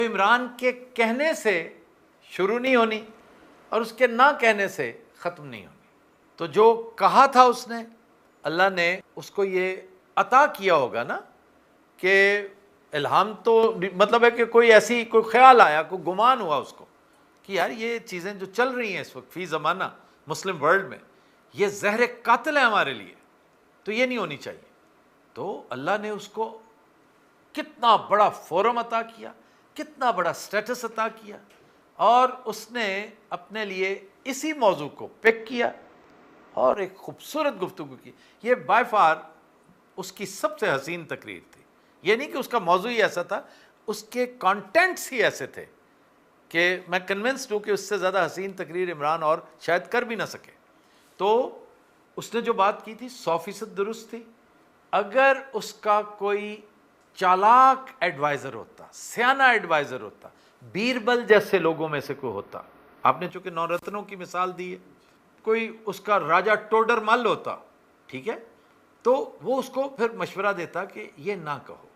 عمران کے کہنے سے شروع نہیں ہونی اور اس کے نہ کہنے سے ختم نہیں ہونی. تو جو کہا تھا اس نے، اللہ نے اس کو یہ عطا کیا ہوگا نا کہ الہام تو مطلب ہے کہ کوئی خیال آیا، کوئی گمان ہوا اس کو کہ یار یہ چیزیں جو چل رہی ہیں اس وقت فی زمانہ مسلم ورلڈ میں، یہ زہر قاتل ہے ہمارے لیے، تو یہ نہیں ہونی چاہیے. تو اللہ نے اس کو کتنا بڑا فورم عطا کیا، کتنا بڑا سٹیٹس عطا کیا، اور اس نے اپنے لیے اسی موضوع کو پک کیا اور ایک خوبصورت گفتگو کی. یہ بائی فار اس کی سب سے حسین تقریر تھی. یہ نہیں کہ اس کا موضوع ہی ایسا تھا، اس کے کانٹینٹس ہی ایسے تھے کہ میں کنونسڈ ہوں کہ اس سے زیادہ حسین تقریر عمران اور شاید کر بھی نہ سکے. تو اس نے جو بات کی تھی 100% درست تھی. اگر اس کا کوئی چالاک ایڈوائزر ہوتا، سیانہ ایڈوائزر ہوتا، بیربل جیسے لوگوں میں سے کوئی ہوتا، آپ نے چونکہ 9 رتنوں کی مثال دی ہے، کوئی اس کا راجہ ٹوڈر مل ہوتا، ٹھیک ہے، تو وہ اس کو پھر مشورہ دیتا کہ یہ نہ کہو،